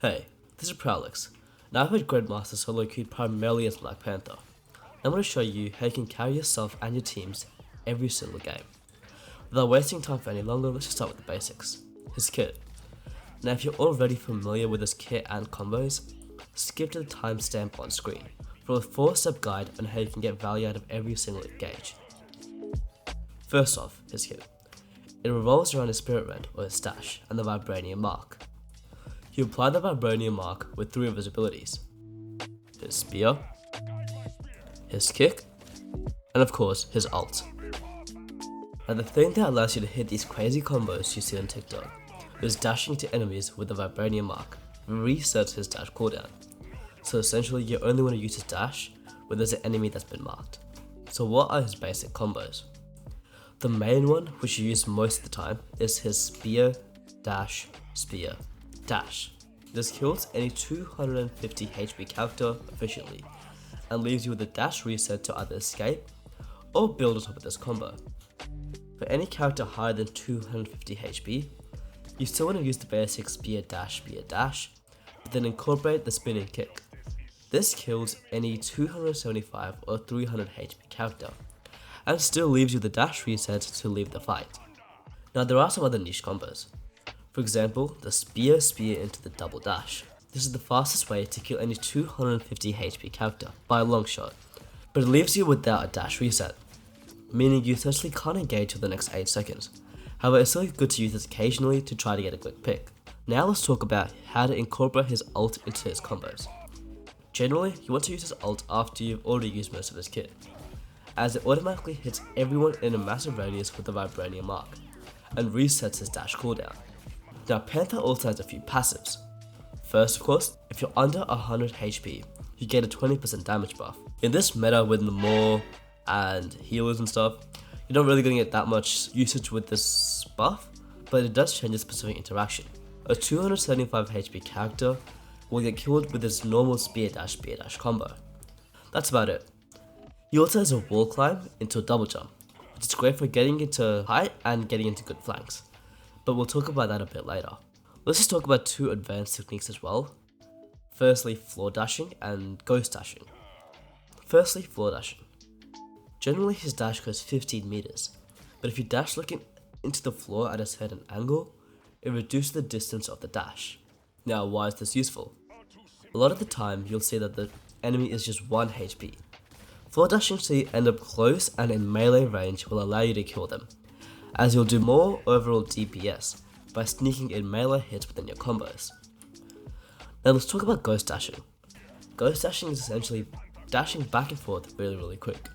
Hey, this is Prowlix. Now I've played Grandmaster solo queued primarily as Black Panther. I'm going to show you how you can carry yourself and your teams every single game. Without wasting time for any longer, let's just start with the basics. His kit. Now if you're already familiar with his kit and combos, skip to the timestamp on screen for a 4-step guide on how you can get value out of every single engage. First off, his kit. It revolves around his Spirit Rend or his stash and the Vibranium mark. You apply the Vibranium mark with 3 of his abilities: his spear, his kick, and of course his ult. Now the thing that allows you to hit these crazy combos you see on TikTok is dashing to enemies with the Vibranium mark resets his dash cooldown. So essentially you only want to use his dash when there's an enemy that's been marked. So what are his basic combos? The main one, which you use most of the time, is his spear, dash, spear, dash. This kills any 250 HP character efficiently and leaves you with a dash reset to either escape or build on top of this combo. For any character higher than 250 HP, you still want to use the basic spear, dash, but then incorporate the spinning kick. This kills any 275 or 300 HP character and still leaves you the dash reset to leave the fight. Now there are some other niche combos. For example, the spear into the double dash. This is the fastest way to kill any 250 HP character by a long shot, but it leaves you without a dash reset, meaning you essentially can't engage for the next 8 seconds. However, it's still good to use this occasionally to try to get a quick pick. Now let's talk about how to incorporate his ult into his combos. Generally, you want to use his ult after you've already used most of his kit, as it automatically hits everyone in a massive radius with the Vibranium mark, and resets his dash cooldown. Now Panther also has a few passives. First of course, if you're under 100 HP, you get a 20% damage buff. In this meta with the Maw and healers and stuff, you're not really going to get that much usage with this buff, but it does change a specific interaction. A 275 HP character will get killed with his normal spear dash combo. That's about it. He also has a wall climb into a double jump, which is great for getting into height and getting into good flanks, but we'll talk about that a bit later. Let's just talk about 2 advanced techniques as well. Firstly, floor dashing and ghost dashing. Firstly, floor dashing. Generally his dash goes 15 meters, but if you dash looking into the floor at a certain angle, it reduces the distance of the dash. Now why is this useful? A lot of the time you'll see that the enemy is just 1 HP. Floor dashing so you end up close and in melee range will allow you to kill them, as you'll do more overall DPS by sneaking in melee hits within your combos. Now let's talk about ghost dashing. Ghost dashing is essentially dashing back and forth really quick.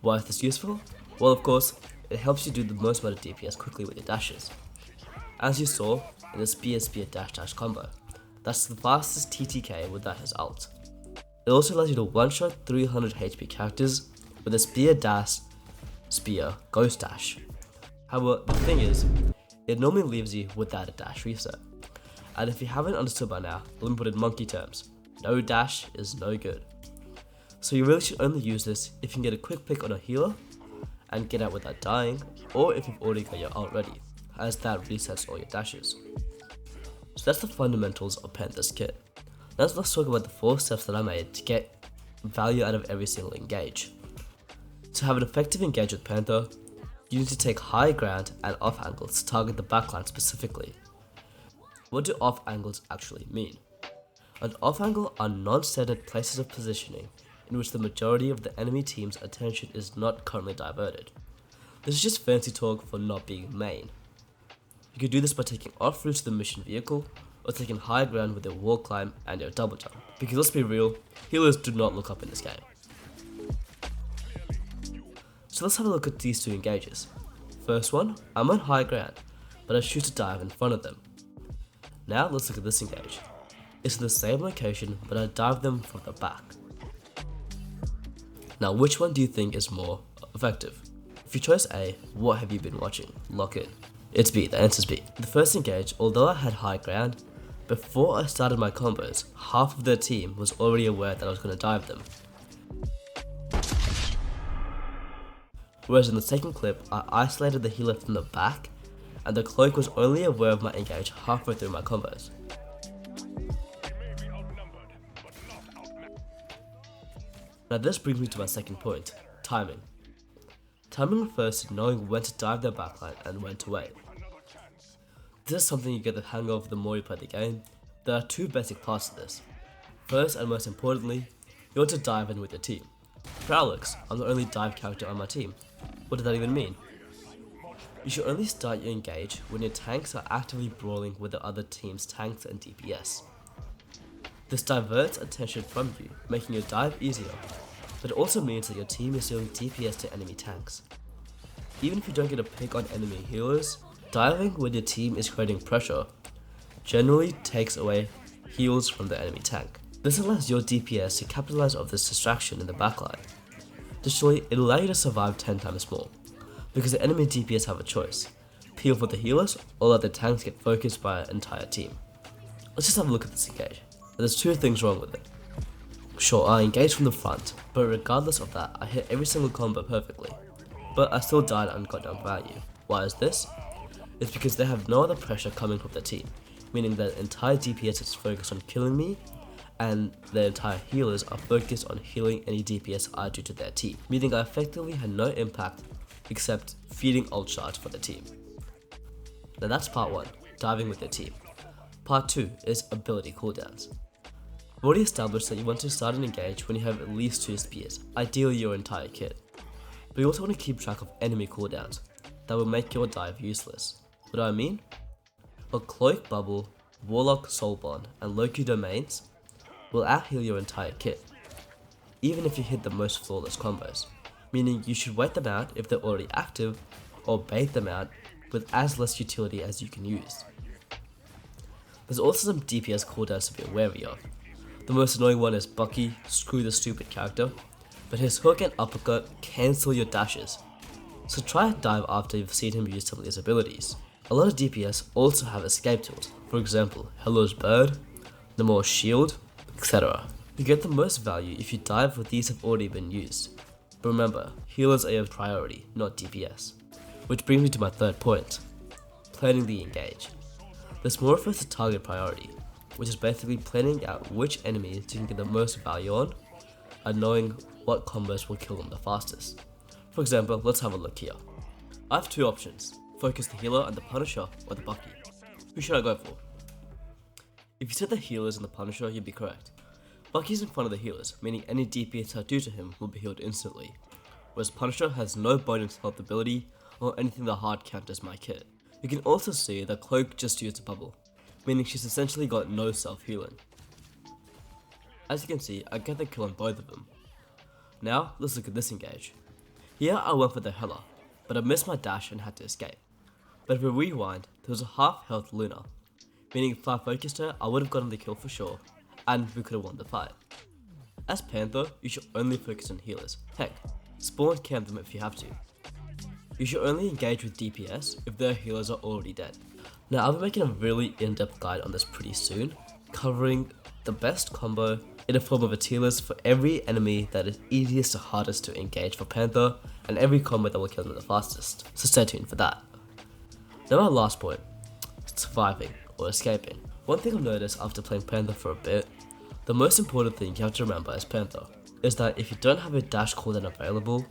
Why is this useful? Well, of course, it helps you do the most amount of DPS quickly with your dashes. As you saw in the spear dash combo, that's the fastest TTK without his ult. It also allows you to one-shot 300 HP characters with a spear ghost dash. However, the thing is, it normally leaves you without a dash reset. And if you haven't understood by now, let me put it in monkey terms: no dash is no good. So you really should only use this if you can get a quick pick on a healer and get out without dying, or if you've already got your ult ready, as that resets all your dashes. So that's the fundamentals of Panther's kit. Now let's talk about the 4 steps that I made to get value out of every single engage. To have an effective engage with Panther, you need to take high ground and off angles to target the backline specifically. What do off angles actually mean? An off angle are non-standard places of positioning in which the majority of the enemy team's attention is not currently diverted. This is just fancy talk for not being main. You can do this by taking off route to the mission vehicle, or taking high ground with your wall climb and your double jump. Because let's be real, healers do not look up in this game. So let's have a look at these 2 engages. First one, I'm on high ground, but I choose to dive in front of them. Now let's look at this engage. It's in the same location, but I dive them from the back. Now which one do you think is more effective? If you chose A, what have you been watching? Lock in. It's B, the answer's B. The first engage, although I had high ground, before I started my combos, half of their team was already aware that I was going to dive them. Whereas in the second clip, I isolated the healer from the back, and the cloak was only aware of my engage halfway through my combos. Now this brings me to my second point, timing. Timing refers to knowing when to dive their backline and when to wait. This is something you get the hang of the more you play the game. There are two basic parts to this. First and most importantly, you want to dive in with your team. For Alex, I'm the only dive character on my team. What does that even mean? You should only start your engage when your tanks are actively brawling with the other team's tanks and DPS. This diverts attention from you, making your dive easier, but it also means that your team is dealing DPS to enemy tanks. Even if you don't get a pick on enemy healers, diving with your team is creating pressure, generally takes away heals from the enemy tank. This allows your DPS to capitalize off this distraction in the backline. Additionally, it'll allow you to survive 10 times more, because the enemy DPS have a choice: peel for the healers or let the tanks get focused by an entire team. Let's just have a look at this engage. There's two things wrong with it. Sure, I engaged from the front, but regardless of that, I hit every single combo perfectly. But I still died and got down value. Why is this? It's because they have no other pressure coming from the team, meaning that the entire DPS is focused on killing me, and the entire healers are focused on healing any DPS I do to their team, meaning I effectively had no impact except feeding ult charge for the team. Now that's part 1, diving with your team. Part 2 is ability cooldowns. I've already established that you want to start an engage when you have at least 2 spears, ideally your entire kit. But you also want to keep track of enemy cooldowns that will make your dive useless. What do I mean? Well, Cloak Bubble, Warlock Soulbond, and Loki Domains will out-heal your entire kit, even if you hit the most flawless combos, meaning you should wait them out if they're already active, or bait them out with as less utility as you can use. There's also some DPS cooldowns to be wary of. The most annoying one is Bucky, screw the stupid character, but his hook and uppercut cancel your dashes, so try a dive after you've seen him use some of these abilities. A lot of DPS also have escape tools, for example, Hello's Bird, Nemo's Shield, etc. You get the most value if you dive where these have already been used. But remember, healers are your priority, not DPS. Which brings me to my third point, planning the engage. This more refers to target priority, which is basically planning out which enemies you can get the most value on, and knowing what combos will kill them the fastest. For example, let's have a look here. I have two options, focus the healer and the Punisher, or the Bucky. Who should I go for? If you said the healers and the Punisher, you'd be correct. Bucky's in front of the healers, meaning any DPS I do to him will be healed instantly, whereas Punisher has no bonus health ability or anything that hard counters my kit. You can also see that Cloak just used a bubble, meaning she's essentially got no self-healing. As you can see, I get the kill on both of them. Now, let's look at this engage. Here I went for the Hela, but I missed my dash and had to escape. But if we rewind, there was a half health Luna, meaning if I focused her, I would have gotten the kill for sure, and we could have won the fight. As Panther, you should only focus on healers. Heck, spawn camp them if you have to. You should only engage with DPS if their healers are already dead. Now I'll be making a really in-depth guide on this pretty soon, covering the best combo in the form of a tier list for every enemy that is easiest to hardest to engage for Panther, and every combo that will kill them the fastest, so stay tuned for that. Now my last point, surviving or escaping. One thing I've noticed after playing Panther for a bit, the most important thing you have to remember as Panther is that if you don't have a dash cooldown available,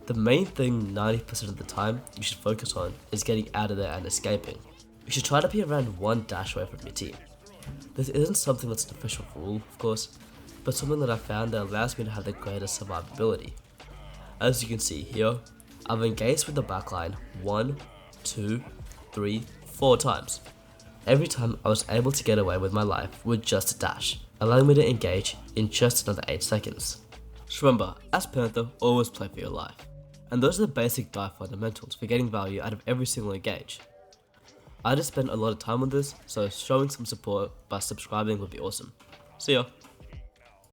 the main thing 90% of the time you should focus on is getting out of there and escaping. You should try to be around one dash away from your team. This isn't something that's an official rule, of course, but something that I found that allows me to have the greatest survivability. As you can see here, I've engaged with the backline 1, 2, 3, 4 times. Every time I was able to get away with my life with just a dash, allowing me to engage in just another 8 seconds. So remember, as Panther, always play for your life. And those are the basic dive fundamentals for getting value out of every single engage. I just spent a lot of time on this, so showing some support by subscribing would be awesome. See ya!